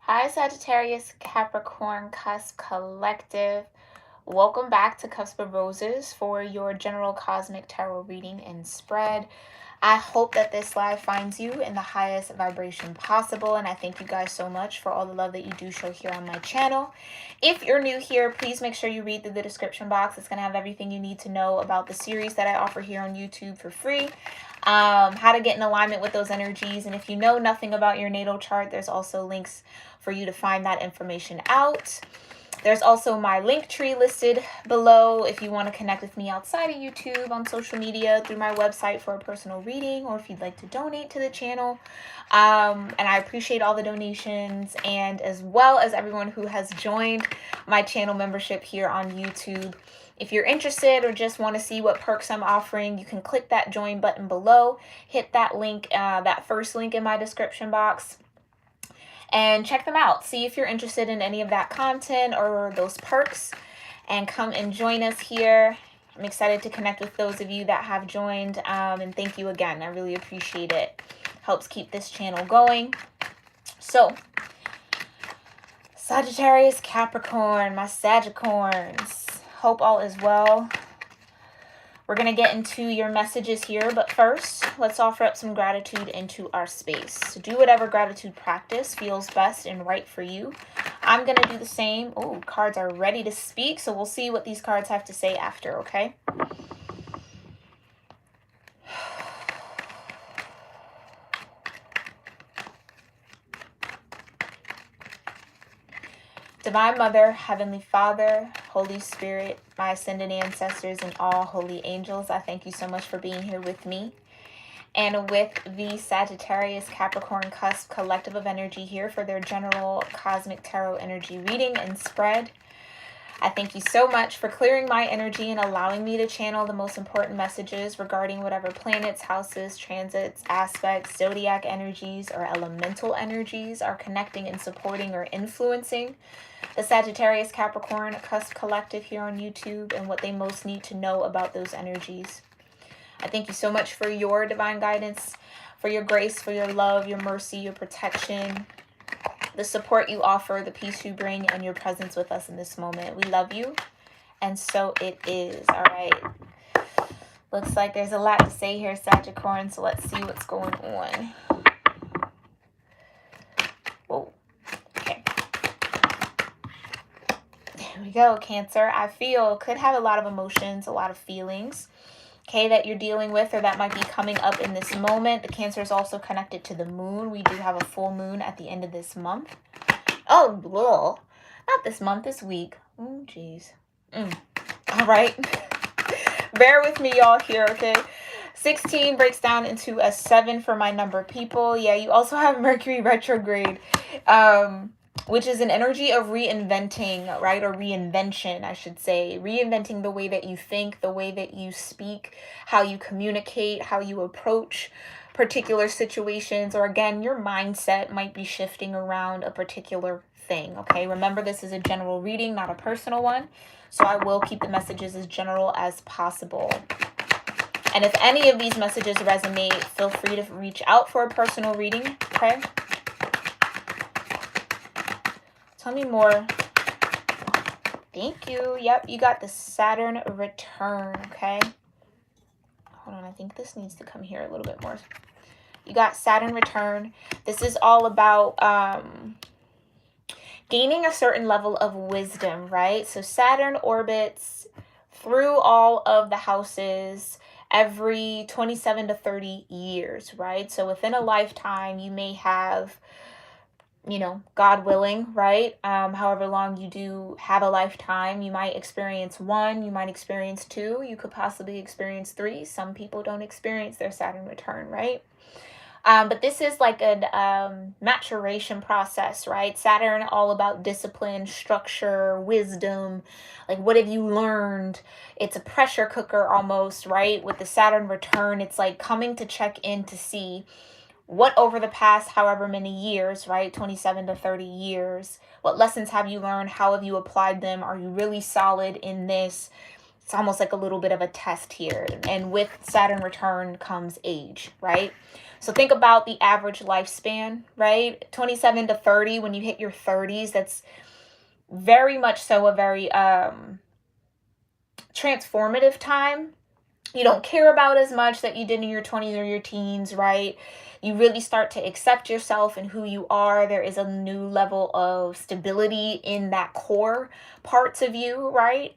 Hi, Sagittarius-Capricorn Cusp Collective. Welcome back to Cusp of Roses for your general cosmic tarot reading and spread. I hope that this live finds you in the highest vibration possible, and I thank you guys so much for all the love that you do show here on my channel. If you're new here, please make sure you read through the description box. It's going to have everything you need to know about the series that I offer here on YouTube for free. How to get in alignment with those energies, and if you know nothing about your natal chart, there's also links for you to find that information out. There's also my link tree listed below if you want to connect with me outside of YouTube, on social media, through my website for a personal reading, or if you'd like to donate to the channel. And I appreciate all the donations, and as well as everyone who has joined my channel membership here on YouTube. If you're interested or just want to see what perks I'm offering, you can click that join button below, hit that link, that first link in my description box, and check them out. See if you're interested in any of that content or those perks, and come and join us here. I'm excited to connect with those of you that have joined, and thank you again. I really appreciate it. Helps keep this channel going. So, Sagittarius Capricorn, my Sagicorns. Hope all is well. We're going to get into your messages here, but first, let's offer up some gratitude into our space. So do whatever gratitude practice feels best and right for you. I'm going to do the same. Oh, cards are ready to speak, so we'll see what these cards have to say after, okay? Divine Mother, Heavenly Father, Holy Spirit, my ascended ancestors, and all holy angels, I thank you so much for being here with me and with the Sagittarius Capricorn Cusp collective of energy here for their general cosmic tarot energy reading and spread. I thank you so much for clearing my energy and allowing me to channel the most important messages regarding whatever planets, houses, transits, aspects, zodiac energies, or elemental energies are connecting and supporting or influencing the Sagittarius Capricorn Cusp collective here on YouTube and what they most need to know about those energies. I thank you so much for your divine guidance, for your grace, for your love, your mercy, your protection, the support you offer, the peace you bring, and your presence with us in this moment. We love you, and so it is. All right. Looks like there's a lot to say here, Sagittarius, so let's see what's going on. Whoa. Okay. There we go, Cancer. I feel could have a lot of emotions, a lot of feelings, okay, that you're dealing with or that might be coming up in this moment. The Cancer is also connected to the moon. We do have a full moon at the end of this month. Oh, blah. Not this month, this week. Oh, geez. All right. Bear with me, y'all, here, okay? 16 breaks down into a 7 for my number of people. Yeah, you also have Mercury retrograde, which is an energy of reinventing, right? Or reinvention, I should say. Reinventing the way that you think, the way that you speak, how you communicate, how you approach particular situations, or again, your mindset might be shifting around a particular thing, okay? Remember, this is a general reading, not a personal one, so I will keep the messages as general as possible. And if any of these messages resonate, feel free to reach out for a personal reading, okay? Tell me more. Thank you. Yep, you got the Saturn Return, okay? Hold on, I think this needs to come here a little bit more. You got Saturn Return. This is all about gaining a certain level of wisdom, right? So Saturn orbits through all of the houses every 27 to 30 years, right? So within a lifetime, you may have, you know, God willing, right? However long you do have a lifetime, you might experience 1, you might experience 2, you could possibly experience 3. Some people don't experience their Saturn return, right? But this is like a maturation process, right? Saturn, all about discipline, structure, wisdom. Like, what have you learned? It's a pressure cooker almost, right? With the Saturn return, it's like coming to check in to see what over the past however many years, right? 27 to 30 years. What lessons have you learned? How have you applied them? Are you really solid in this? It's almost like a little bit of a test here. And with Saturn return comes age, right? So think about the average lifespan, right? 27 to 30, when you hit your 30s, that's very much so a very transformative time. You don't care about as much that you did in your 20s or your teens, right? You really start to accept yourself and who you are. There is a new level of stability in that core parts of you, right?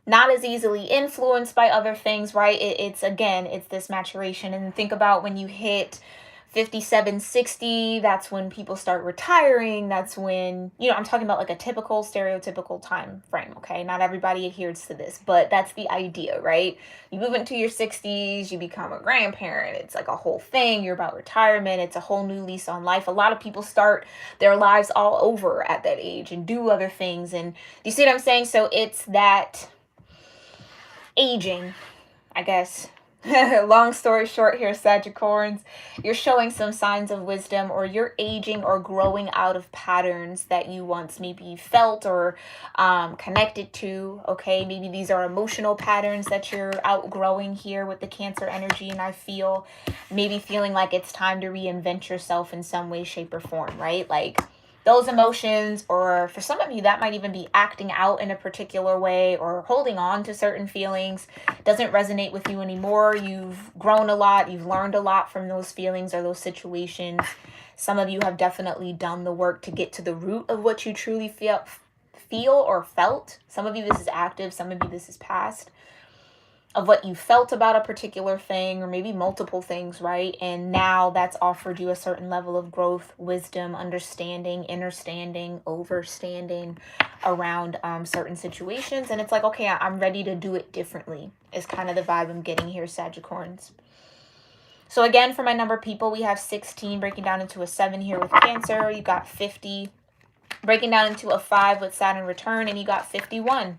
Not as easily influenced by other things, right? It's again, it's this maturation. And think about when you hit 57, 60, that's when people start retiring. That's when, I'm talking about like a typical stereotypical time frame, okay? Not everybody adheres to this, but that's the idea, right? You move into your 60s, you become a grandparent. It's like a whole thing. You're about retirement. It's a whole new lease on life. A lot of people start their lives all over at that age and do other things. And do you see what I'm saying? So it's that aging, I guess. Long story short here, Sagittarians, you're showing some signs of wisdom, or you're aging or growing out of patterns that you once maybe felt or connected to. Okay, maybe these are emotional patterns that you're outgrowing here with the Cancer energy, and I feel maybe feeling like it's time to reinvent yourself in some way, shape, or form, right? Like those emotions, or for some of you that might even be acting out in a particular way or holding on to certain feelings, doesn't resonate with you anymore. You've grown a lot, you've learned a lot from those feelings or those situations. Some of you have definitely done the work to get to the root of what you truly feel or felt. Some of you this is active, some of you this is past, of what you felt about a particular thing, or maybe multiple things, right? And now that's offered you a certain level of growth, wisdom, understanding, understanding, overstanding around certain situations. And it's like, okay, I'm ready to do it differently is kind of the vibe I'm getting here, Sagittarians. So again, for my number people, we have 16 breaking down into a 7 here with Cancer. You got 50 breaking down into a 5 with Saturn return, and you got 51.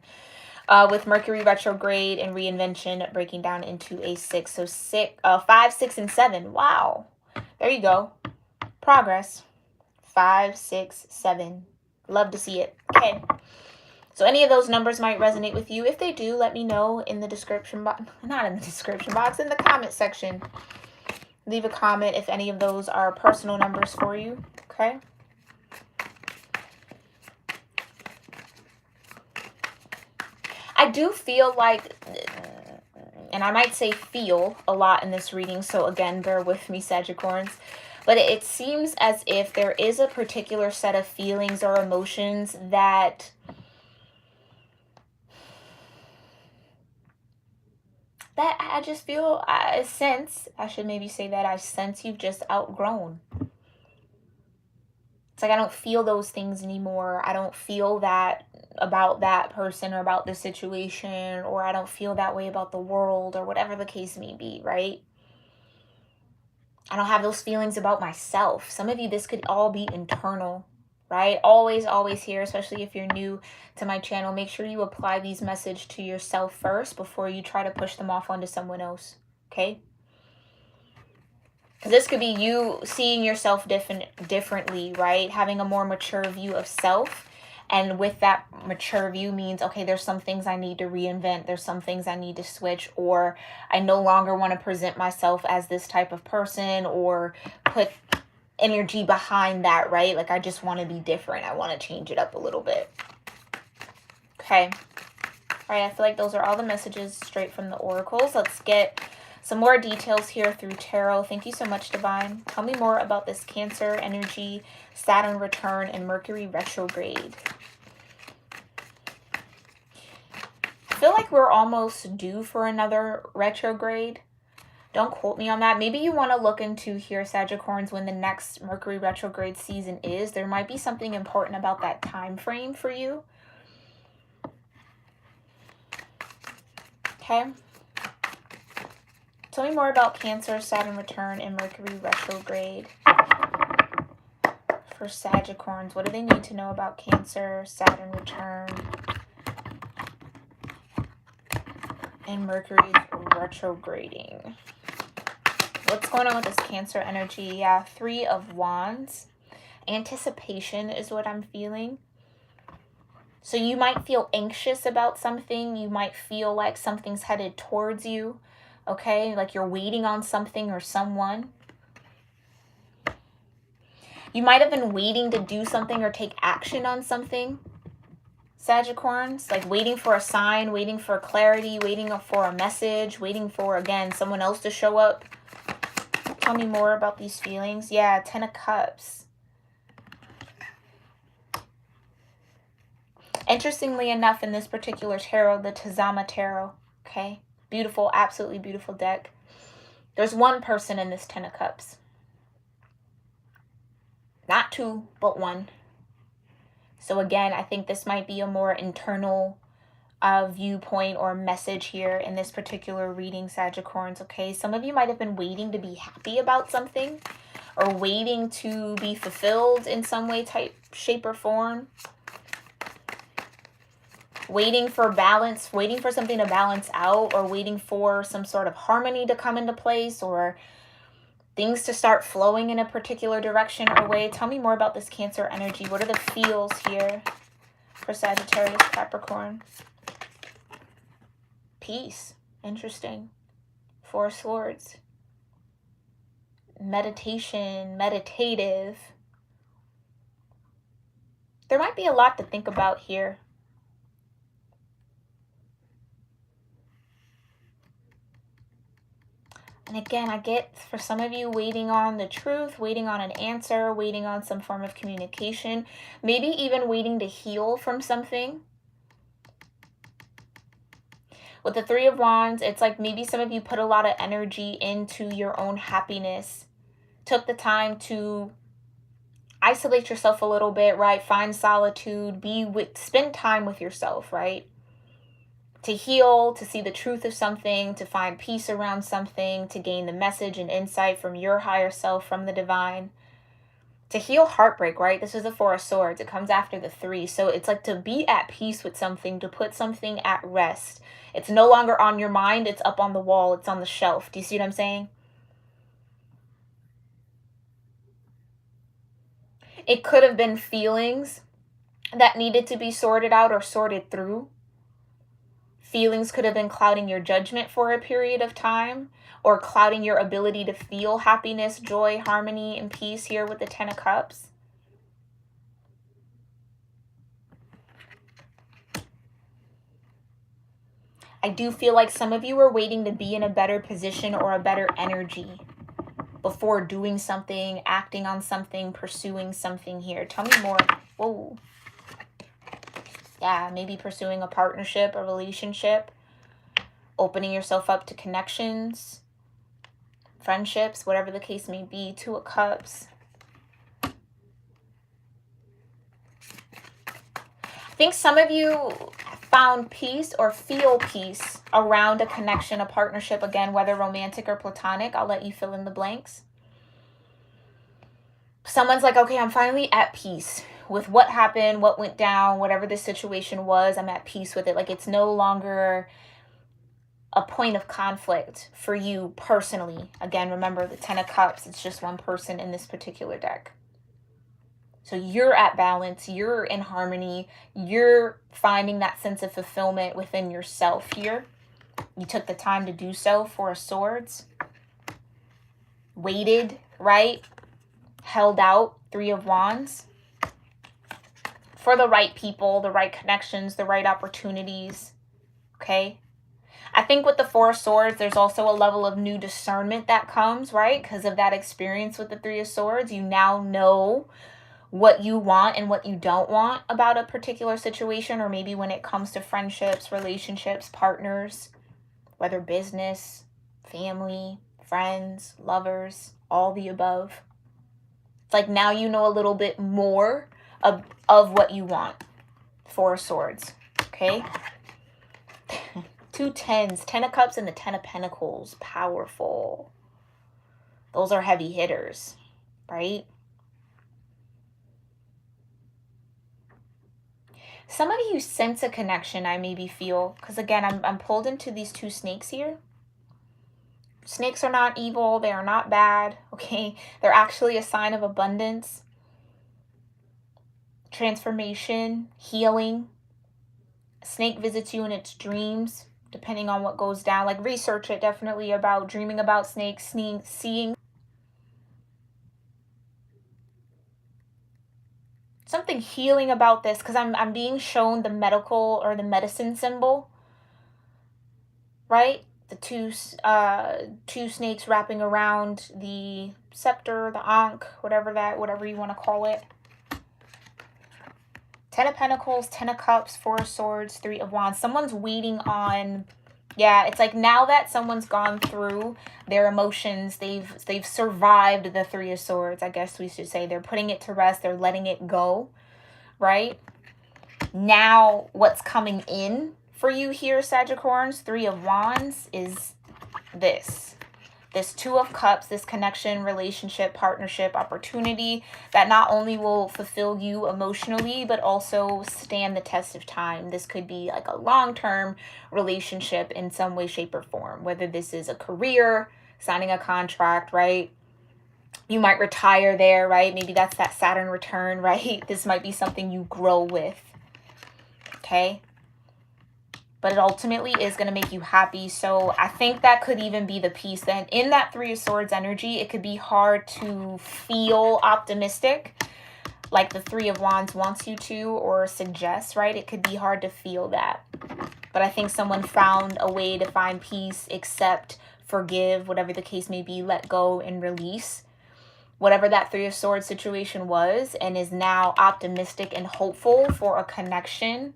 With Mercury retrograde and reinvention breaking down into a 6. So 5, 6, and 7. Wow. There you go. Progress. 5, 6, 7. Love to see it. Okay. So any of those numbers might resonate with you. If they do, let me know in the description box. Not in the description box, in the comment section. Leave a comment if any of those are personal numbers for you. Okay. I do feel like, and I might say feel a lot in this reading, so again, bear with me, Sagittarians, but it seems as if there is a particular set of feelings or emotions that I just feel, I sense you've just outgrown. It's like I don't feel those things anymore. I don't feel that about that person or about the situation, or I don't feel that way about the world, or whatever the case may be, right? I don't have those feelings about myself. Some of you, this could all be internal, right? Always, always here, especially if you're new to my channel, make sure you apply these messages to yourself first before you try to push them off onto someone else, okay? Because this could be you seeing yourself differently, right? Having a more mature view of self. And with that mature view means, okay, there's some things I need to reinvent. There's some things I need to switch. Or I no longer want to present myself as this type of person or put energy behind that, right? Like I just want to be different. I want to change it up a little bit. Okay. All right, I feel like those are all the messages straight from the oracles. Let's get some more details here through tarot. Thank you so much, Divine. Tell me more about this Cancer energy, Saturn return, and Mercury retrograde. I feel like we're almost due for another retrograde. Don't quote me on that. Maybe you want to look into here, Sagittarians, when the next Mercury retrograde season is. There might be something important about that time frame for you. Okay. Tell me more about Cancer, Saturn return, and Mercury retrograde. For Sagittarians, what do they need to know about Cancer, Saturn return, and Mercury retrograding? What's going on with this Cancer energy? Yeah, 3 of Wands. Anticipation is what I'm feeling. So you might feel anxious about something. You might feel like something's headed towards you. Okay, like you're waiting on something or someone. You might have been waiting to do something or take action on something, Sagittarians, like waiting for a sign, waiting for clarity, waiting for a message, waiting for, again, someone else to show up. Tell me more about these feelings. Yeah, 10 of Cups. Interestingly enough, in this particular tarot, the Tazama Tarot, okay? Beautiful, absolutely beautiful deck. There's one person in this 10 of Cups. Not two, but one. So again, I think this might be a more internal viewpoint or message here in this particular reading, Sagittarians, okay? Some of you might have been waiting to be happy about something or waiting to be fulfilled in some way, type, shape, or form. Waiting for balance, waiting for something to balance out, or waiting for some sort of harmony to come into place, or things to start flowing in a particular direction or way. Tell me more about this Cancer energy. What are the feels here for Sagittarius-Capricorn? Peace. Interesting. 4 of Swords. Meditation, meditative. There might be a lot to think about here. And again, I get for some of you waiting on the truth, waiting on an answer, waiting on some form of communication, maybe even waiting to heal from something. With the 3 of Wands, it's like maybe some of you put a lot of energy into your own happiness, took the time to isolate yourself a little bit, right? Find solitude, spend time with yourself, right? To heal, to see the truth of something, to find peace around something, to gain the message and insight from your higher self, from the divine. To heal heartbreak, right? This is the 4 of Swords. It comes after the 3. So it's like to be at peace with something, to put something at rest. It's no longer on your mind. It's up on the wall. It's on the shelf. Do you see what I'm saying? It could have been feelings that needed to be sorted out or sorted through. Feelings could have been clouding your judgment for a period of time, or clouding your ability to feel happiness, joy, harmony, and peace here with the 10 of Cups. I do feel like some of you are waiting to be in a better position or a better energy before doing something, acting on something, pursuing something here. Tell me more. Whoa. Yeah, maybe pursuing a partnership, a relationship, opening yourself up to connections, friendships, whatever the case may be. 2 of Cups. I think some of you found peace or feel peace around a connection, a partnership, again, whether romantic or platonic. I'll let you fill in the blanks. Someone's like, okay, I'm finally at peace with what happened, what went down, whatever the situation was. I'm at peace with it. Like, it's no longer a point of conflict for you personally. Again, remember the 10 of Cups, it's just one person in this particular deck. So you're at balance, you're in harmony, you're finding that sense of fulfillment within yourself here. You took the time to do so. 4 of Swords. Waited, right? Held out. 3 of Wands. For the right people, the right connections, the right opportunities. Okay? I think with the 4 of Swords, there's also a level of new discernment that comes, right? Because of that experience with the 3 of Swords. You now know what you want and what you don't want about a particular situation, or maybe when it comes to friendships, relationships, partners, whether business, family, friends, lovers, all the above. It's like now you know a little bit more of what you want. 4 of Swords, okay? 2 10s, 10 of Cups and the 10 of Pentacles. Powerful. Those are heavy hitters, right? Some of you sense a connection, I maybe feel, because again, I'm pulled into these 2 snakes here. Snakes are not evil. They are not bad, okay? They're actually a sign of abundance, transformation, healing, Snake visits you in its dreams, depending on what goes down. Like, research it definitely about dreaming about snakes, seeing something healing about this, because I'm being shown the medical or the medicine symbol, right? The two snakes wrapping around the scepter, the ankh, whatever you want to call it. 10 of Pentacles, 10 of Cups, 4 of Swords, 3 of Wands. Someone's waiting on, yeah, it's like now that someone's gone through their emotions, they've survived the 3 of Swords, I guess we should say. They're putting it to rest, they're letting it go, right? Now what's coming in for you here, Sagittarius, 3 of Wands, is this 2 of Cups, this connection, relationship, partnership, opportunity that not only will fulfill you emotionally, but also stand the test of time. This could be like a long-term relationship in some way, shape, or form, whether this is a career, signing a contract, right? You might retire there, right? Maybe that's that Saturn return, right? This might be something you grow with, okay? But it ultimately is going to make you happy. So I think that could even be the piece. Then in that 3 of Swords energy, it could be hard to feel optimistic like the 3 of Wands wants you to or suggests, right? It could be hard to feel that. But I think someone found a way to find peace, accept, forgive, whatever the case may be, let go and release whatever that 3 of Swords situation was, and is now optimistic and hopeful for a connection,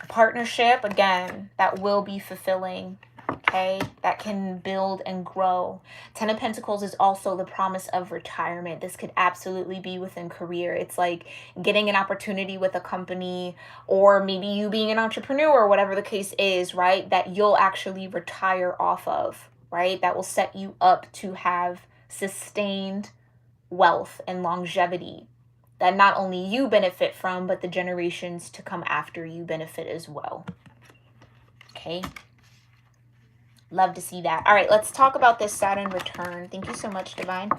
partnership, again, that will be fulfilling, okay? That can build and grow. 10 of Pentacles is also the promise of retirement. This could absolutely be within career. It's like getting an opportunity with a company, or maybe you being an entrepreneur, whatever the case is, right? That you'll actually retire off of, right? That will set you up to have sustained wealth and longevity that not only you benefit from, but the generations to come after you benefit as well. Okay. Love to see that. All right, let's talk about this Saturn return. Thank you so much, Divine.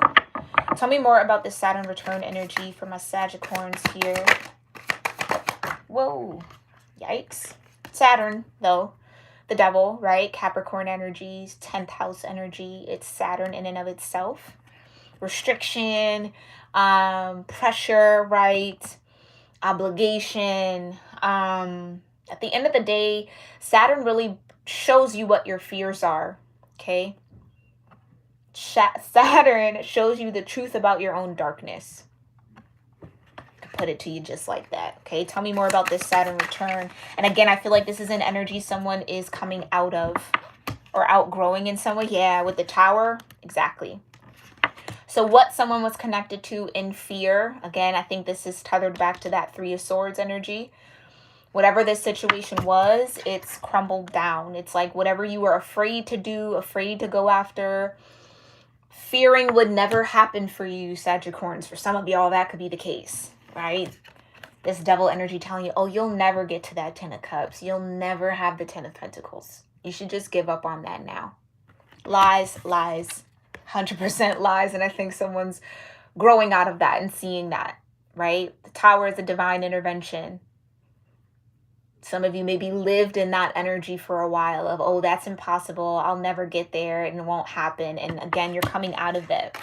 Tell me more about this Saturn return energy for my Sagittarians here. Whoa. Yikes. Saturn, though. The devil, right? Capricorn energies, 10th house energy. It's Saturn in and of itself. Restriction, pressure, right? Obligation. At the end of the day, Saturn really shows you what your fears are, okay? Saturn shows you the truth about your own darkness. I could put it to you just like that, okay? Tell me more about this Saturn return. And again, I feel like this is an energy someone is coming out of or outgrowing in some way. Yeah, with the Tower, exactly. So what someone was connected to in fear, again, I think this is tethered back to that 3 of Swords energy. Whatever this situation was, it's crumbled down. It's like whatever you were afraid to do, afraid to go after, fearing would never happen for you, Sagittarians. For some of y'all, that could be the case, right? This devil energy telling you, oh, you'll never get to that 10 of Cups. You'll never have the 10 of Pentacles. You should just give up on that now. Lies, lies. 100% lies, and I think someone's growing out of that and seeing that, right? The Tower is a divine intervention. Some of you maybe lived in that energy for a while of, oh, that's impossible, I'll never get there, and it won't happen. And again, you're coming out of it.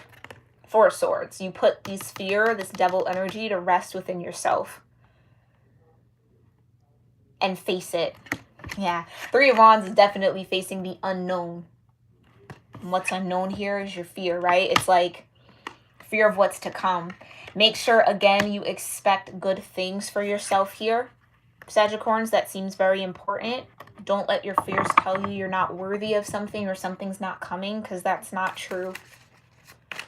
4 of Swords. You put this fear, this devil energy to rest within yourself and face it. Yeah. 3 of Wands is definitely facing the unknown. And what's unknown here is your fear, right? It's like fear of what's to come. Make sure, again, you expect good things for yourself here. Sagittarians, that seems very important. Don't let your fears tell you you're not worthy of something or something's not coming, because that's not true.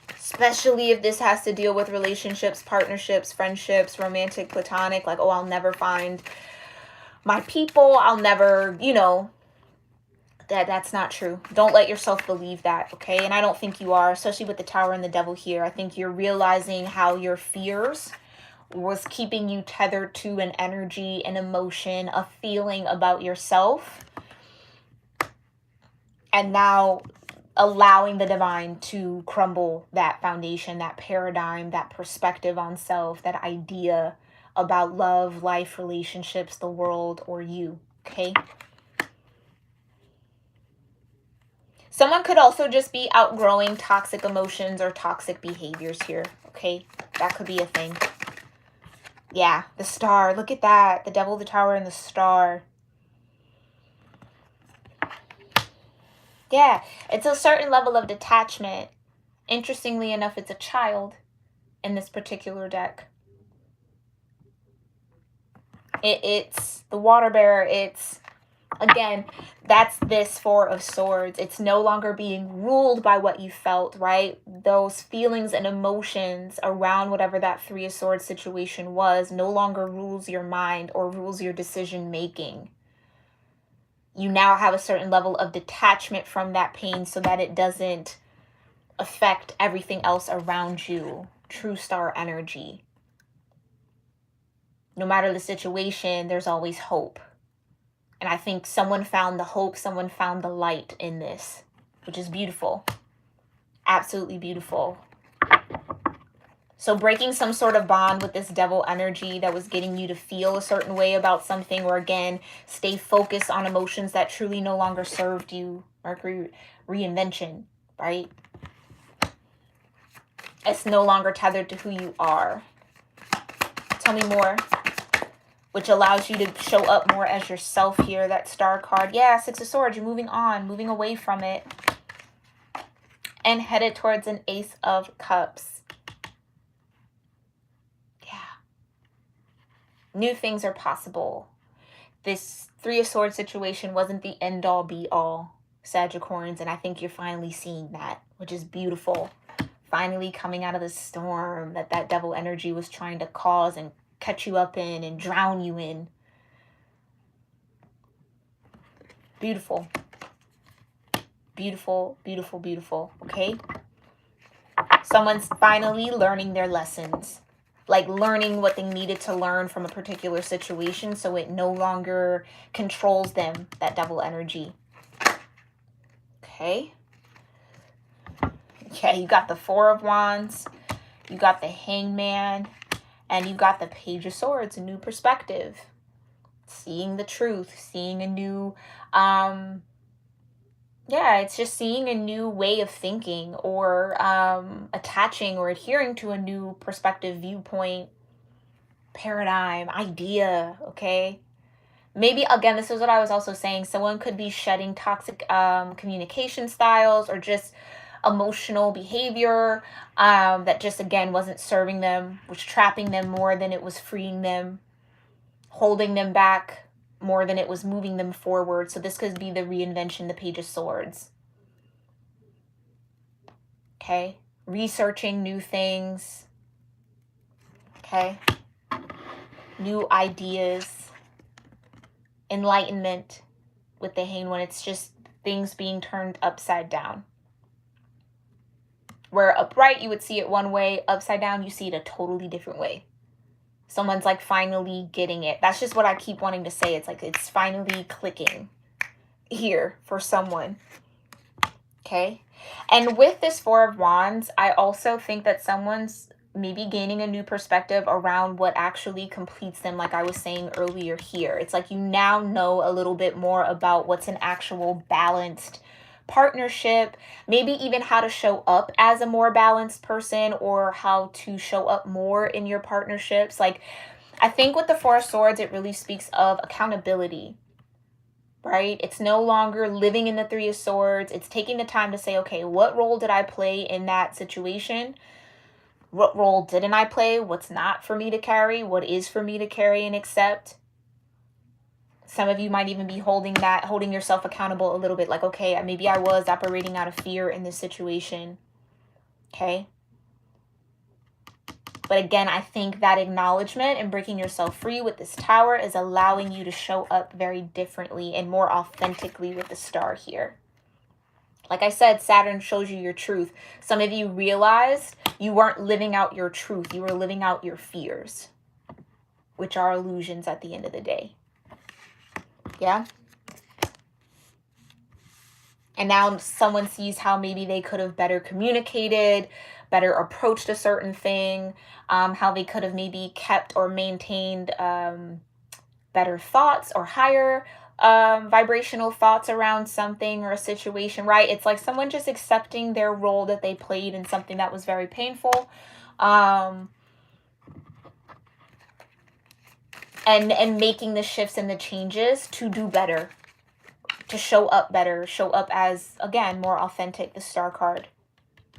Especially if this has to deal with relationships, partnerships, friendships, romantic, platonic. Like, oh, I'll never find my people. I'll never, you know, that's not true. Don't let yourself believe that, okay? And I don't think you are, especially with the Tower and the devil here. I think you're realizing how your fears was keeping you tethered to an energy, an emotion, a feeling about yourself. And now allowing the divine to crumble that foundation, that paradigm, that perspective on self, that idea about love, life, relationships, the world, or you, okay? Someone could also just be outgrowing toxic emotions or toxic behaviors here, okay? That could be a thing. Yeah, the star. Look at that. The devil, the tower, and the star. Yeah, it's a certain level of detachment. Interestingly enough, it's a child in this particular deck. It's the water bearer. It's, again, that's this Four of Swords. It's no longer being ruled by what you felt, right? Those feelings and emotions around whatever that Three of Swords situation was no longer rules your mind or rules your decision making. You now have a certain level of detachment from that pain so that it doesn't affect everything else around you. True star energy. No matter the situation, there's always hope. And I think someone found the hope, someone found the light in this, which is beautiful. Absolutely beautiful. So breaking some sort of bond with this devil energy that was getting you to feel a certain way about something, or again, stay focused on emotions that truly no longer served you. Mercury reinvention, right? It's no longer tethered to who you are. Tell me more. Which allows you to show up more as yourself here. That star card. Yeah, Six of Swords. You're moving on, moving away from it. And headed towards an Ace of Cups. Yeah. New things are possible. This Three of Swords situation wasn't the end-all, be-all, Sagittarians. And I think you're finally seeing that, which is beautiful. Finally coming out of the storm that devil energy was trying to cause and catch you up in and drown you in. Beautiful. Beautiful, beautiful, beautiful. Okay? Someone's finally learning their lessons. Like learning what they needed to learn from a particular situation so it no longer controls them, that devil energy. Okay? Yeah, you got the Four of Wands. You got the Hangman. And you got the Page of Swords, a new perspective. Seeing the truth, seeing a new, yeah, it's just seeing a new way of thinking, or attaching or adhering to a new perspective, viewpoint, paradigm, idea, okay? Maybe, again, this is what I was also saying. Someone could be shedding toxic communication styles or just emotional behavior that just, again, wasn't serving them, was trapping them more than it was freeing them, holding them back more than it was moving them forward. So this could be the reinvention, the Page of Swords. Okay? Researching new things. Okay? New ideas. Enlightenment with the Hanged One. It's just things being turned upside down. Where upright, you would see it one way. Upside down, you see it a totally different way. Someone's like finally getting it. That's just what I keep wanting to say. It's like it's finally clicking here for someone. Okay? And with this Four of Wands, I also think that someone's maybe gaining a new perspective around what actually completes them, like I was saying earlier here. It's like you now know a little bit more about what's an actual balanced partnership, maybe even how to show up as a more balanced person, or how to show up more in your partnerships. Like, I think with the Four of Swords, it really speaks of accountability, right? It's no longer living in the Three of Swords. It's taking the time to say, okay, what role did I play in that situation? What role didn't I play? What's not for me to carry? What is for me to carry and accept? Some of you might even be holding yourself accountable a little bit. Like, okay, maybe I was operating out of fear in this situation. Okay? But again, I think that acknowledgement and breaking yourself free with this Tower is allowing you to show up very differently and more authentically with the Star here. Like I said, Saturn shows you your truth. Some of you realized you weren't living out your truth. You were living out your fears, which are illusions at the end of the day. Yeah? And now someone sees how maybe they could have better communicated, better approached a certain thing, how they could have maybe kept or maintained better thoughts or higher vibrational thoughts around something or a situation, right? It's like someone just accepting their role that they played in something that was very painful. And making the shifts and the changes to do better, to show up better, show up as, again, more authentic, the Star card.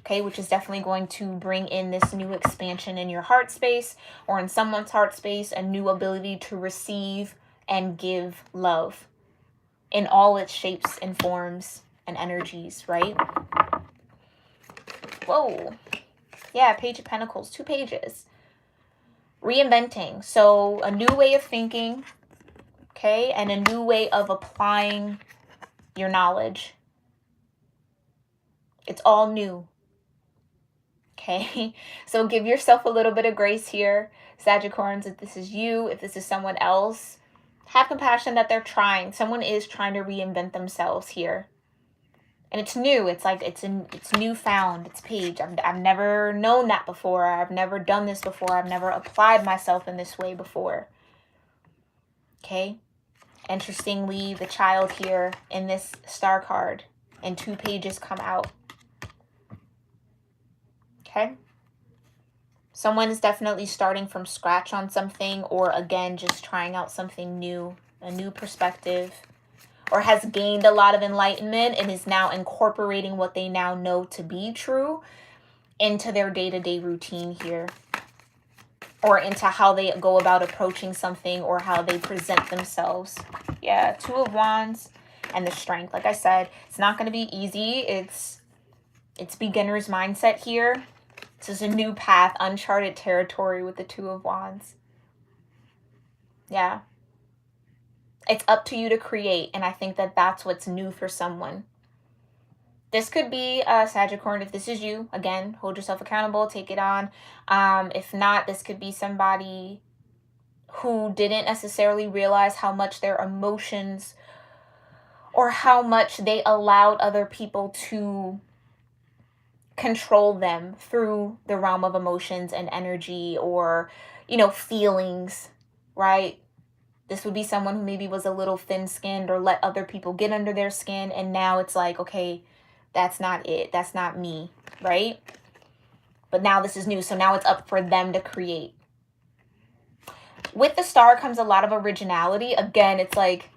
Okay, which is definitely going to bring in this new expansion in your heart space or in someone's heart space, a new ability to receive and give love in all its shapes and forms and energies, right? Whoa. Yeah, Page of Pentacles, 2 pages. Reinventing. So a new way of thinking, okay, and a new way of applying your knowledge. It's all new. Okay, so give yourself a little bit of grace here, Sagittarians. If this is you, if this is someone else, have compassion that they're trying. Someone is trying to reinvent themselves here. And it's new. It's like it's newfound. It's Page. I've never known that before. I've never done this before. I've never applied myself in this way before. Okay. Interestingly, the Child here in this Star card and 2 pages come out. Okay. Someone is definitely starting from scratch on something, or again, just trying out something new, a new perspective, or has gained a lot of enlightenment and is now incorporating what they now know to be true into their day-to-day routine here, or into how they go about approaching something or how they present themselves. Yeah, 2 of Wands and the Strength. Like I said, it's not going to be easy. It's beginner's mindset here. This is a new path, uncharted territory with the 2 of Wands. Yeah. It's up to you to create, and I think that that's what's new for someone. This could be Sagittarius. If this is you, again, hold yourself accountable, take it on. If not, this could be somebody who didn't necessarily realize how much their emotions or how much they allowed other people to control them through the realm of emotions and energy, or, you know, feelings, right? This would be someone who maybe was a little thin-skinned or let other people get under their skin, and now it's like, okay, that's not it. That's not me, right? But now this is new, so now it's up for them to create. With the Star comes a lot of originality. Again, it's like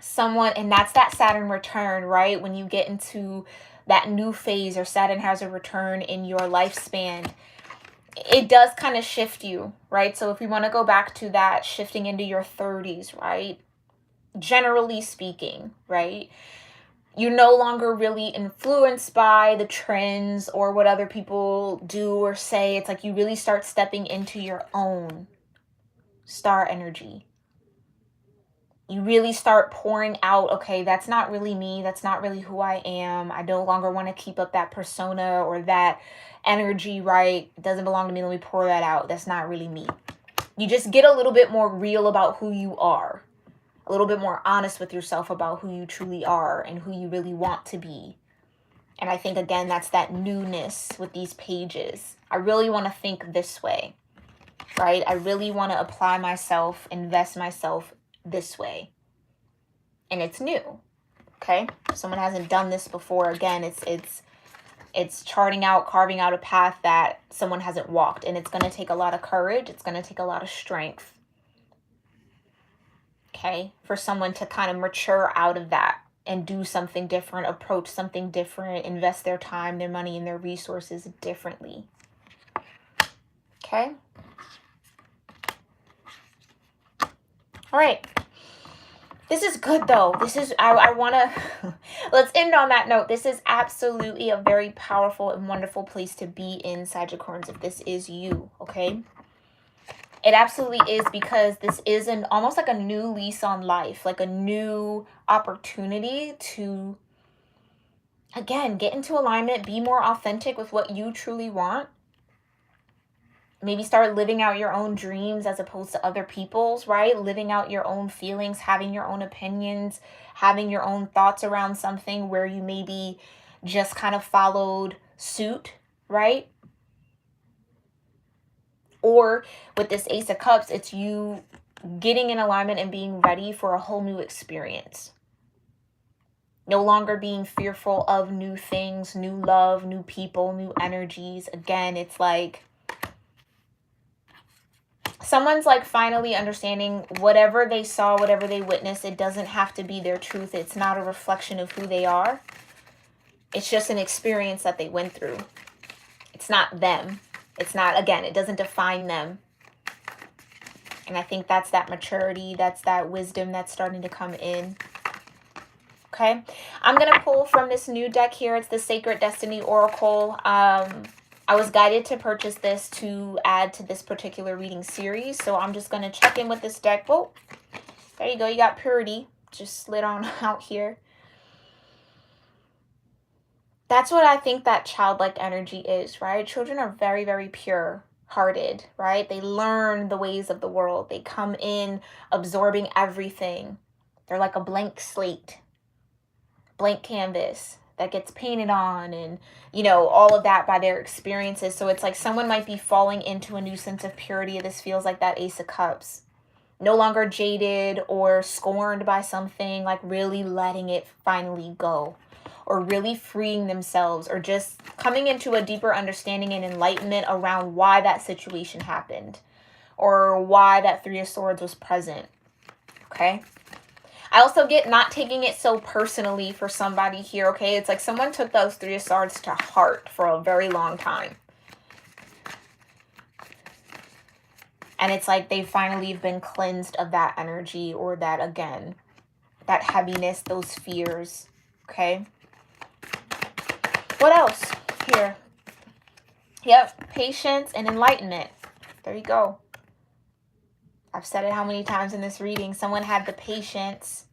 someone, and that's that Saturn return, right? When you get into that new phase, or Saturn has a return in your lifespan, it does kind of shift you, right? So if we want to go back to that shifting into your 30s, right? Generally speaking, right? You're no longer really influenced by the trends or what other people do or say. It's like you really start stepping into your own Star energy. You really start pouring out, okay, that's not really me. That's not really who I am. I no longer want to keep up that persona or that energy, right? It doesn't belong to me. Let me pour that out. That's not really me. You just get a little bit more real about who you are. A little bit more honest with yourself about who you truly are and who you really want to be. And I think, again, that's that newness with these pages. I really want to think this way, right? I really want to apply myself, invest myself this way. And it's new, okay? Someone hasn't done this before. Again, it's charting out, carving out a path that someone hasn't walked. And it's going to take a lot of courage. It's going to take a lot of strength, okay, for someone to kind of mature out of that and do something different, approach something different, invest their time, their money, and their resources differently, okay? All right. This is good, though. This is, I want to, let's end on that note. This is absolutely a very powerful and wonderful place to be in, Sagittarius, if this is you, okay? It absolutely is, because this is almost like a new lease on life, like a new opportunity to, again, get into alignment, be more authentic with what you truly want, maybe start living out your own dreams as opposed to other people's, right? Living out your own feelings, having your own opinions, having your own thoughts around something where you maybe just kind of followed suit, right? Or with this Ace of Cups, it's you getting in alignment and being ready for a whole new experience. No longer being fearful of new things, new love, new people, new energies. Again, it's like someone's like finally understanding whatever they saw, whatever they witnessed, it doesn't have to be their truth. It's not a reflection of who they are. It's just an experience that they went through. It's not them. It's not, again, it doesn't define them. And I think that's that maturity, that's that wisdom that's starting to come in. Okay, I'm going to pull from this new deck here. It's the Sacred Destiny Oracle. I was guided to purchase this to add to this particular reading series. So I'm just going to check in with this deck. Oh, there you go. You got Purity. Just slid on out here. That's what I think that childlike energy is, right? Children are very, very pure-hearted, right? They learn the ways of the world. They come in absorbing everything. They're like a blank slate, blank canvas that gets painted on, and you know, all of that by their experiences. So it's like someone might be falling into a new sense of purity. This feels like that Ace of Cups. No longer jaded or scorned by something, like really letting it finally go, or really freeing themselves, or just coming into a deeper understanding and enlightenment around why that situation happened, or why that Three of Swords was present. Okay. I also get not taking it so personally for somebody here, okay? It's like someone took those Three of Swords to heart for a very long time. And it's like they finally have been cleansed of that energy, or that, again, that heaviness, those fears, okay? What else here? Yep, patience and enlightenment. There you go. I've said it how many times in this reading. Someone had the patience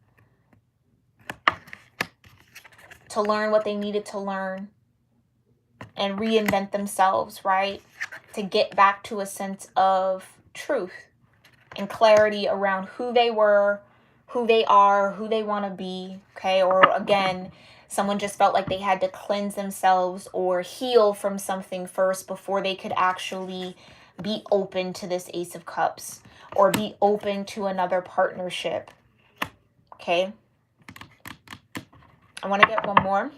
to learn what they needed to learn and reinvent themselves, right? To get back to a sense of truth and clarity around who they were, who they are, who they want to be, okay? Or again, someone just felt like they had to cleanse themselves or heal from something first before they could actually be open to this Ace of Cups, or be open to another partnership, okay? I want to get one more.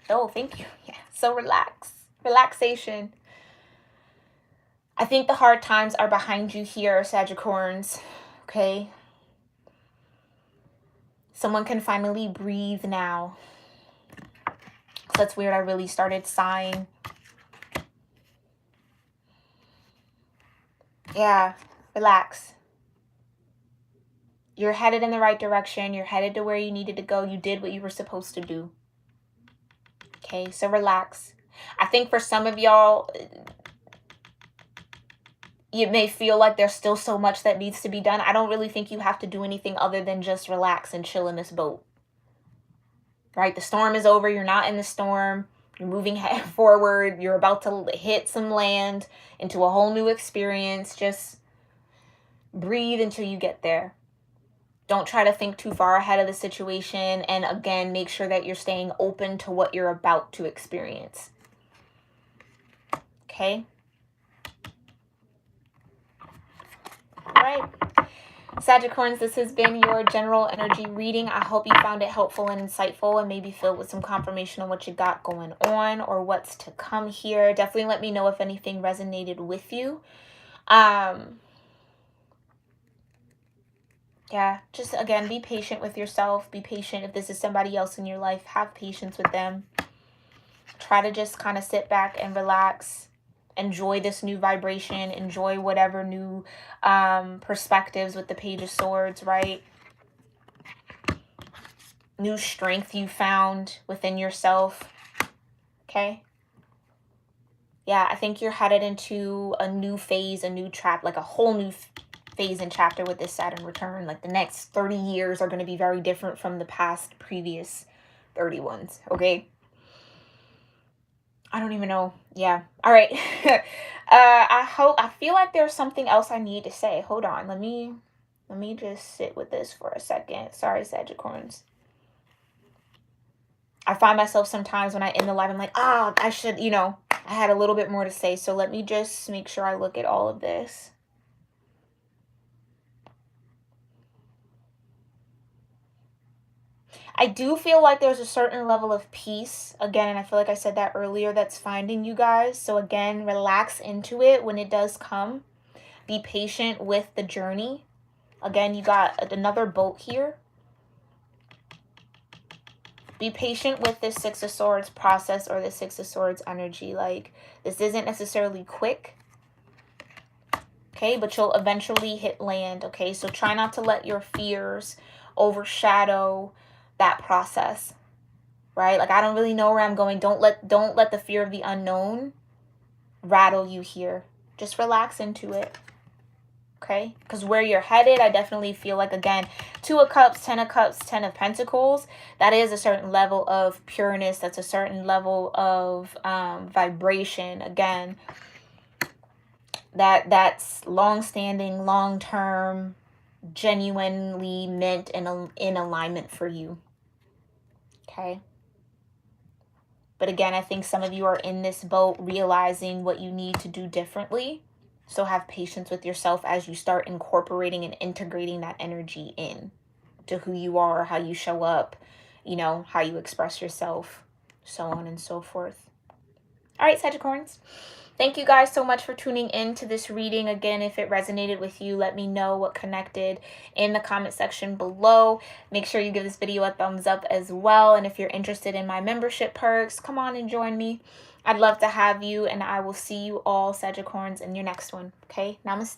Oh, thank you. Yeah, so relaxation. I think the hard times are behind you here, Sagittarians, okay? Someone can finally breathe now. So that's weird. I really started sighing. Yeah, relax. You're headed in the right direction. You're headed to where you needed to go. You did what you were supposed to do. Okay, so relax. I think for some of y'all, you may feel like there's still so much that needs to be done. I don't really think you have to do anything other than just relax and chill in this boat. Right? The storm is over. You're not in the storm. You're moving forward. You're about to hit some land into a whole new experience. Just breathe until you get there. Don't try to think too far ahead of the situation. And again, make sure that you're staying open to what you're about to experience. Okay? All right. Sagittarians, this has been your general energy reading. I hope you found it helpful and insightful, and maybe filled with some confirmation on what you got going on or what's to come here. Definitely let me know if anything resonated with you. Yeah, just again, be patient with yourself. Be patient if this is somebody else in your life. Have patience with them. Try to just kind of sit back and relax. Enjoy this new vibration. Enjoy whatever new perspectives with the Page of Swords, right? New strength you found within yourself. Okay? Yeah, I think you're headed into a new phase, a new chapter, like a whole new phase and chapter with this Saturn return. Like the next 30 years are going to be very different from the past previous 30 ones, okay? I don't even know. Yeah. All right. I feel like there's something else I need to say. Hold on. Let me just sit with this for a second. Sorry, Sagittarians. I find myself sometimes when I end the live, I'm like, I should, I had a little bit more to say. So let me just make sure I look at all of this. I do feel like there's a certain level of peace, again, and I feel like I said that earlier, that's finding you guys. So again, relax into it when it does come. Be patient with the journey. Again, you got another boat here. Be patient with this Six of Swords process or the Six of Swords energy. Like, this isn't necessarily quick. Okay, but you'll eventually hit land. Okay, so try not to let your fears overshadow that process. Right? Like, I don't really know where I'm going. Don't let the fear of the unknown rattle you here. Just relax into it. Okay? Because where you're headed, I definitely feel like, again, 2 of Cups, 10 of Cups, 10 of Pentacles, that is a certain level of pureness. That's a certain level of vibration. Again, that's long-standing, long-term, genuinely meant in alignment for you. Okay? But again, I think some of you are in this boat realizing what you need to do differently. So have patience with yourself as you start incorporating and integrating that energy in to who you are, how you show up, how you express yourself, so on and so forth. All right, Sagittarians. Thank you guys so much for tuning in to this reading. Again, if it resonated with you, let me know what connected in the comment section below. Make sure you give this video a thumbs up as well. And if you're interested in my membership perks, come on and join me. I'd love to have you, and I will see you all, Sagittarians, in your next one. Okay? Namaste.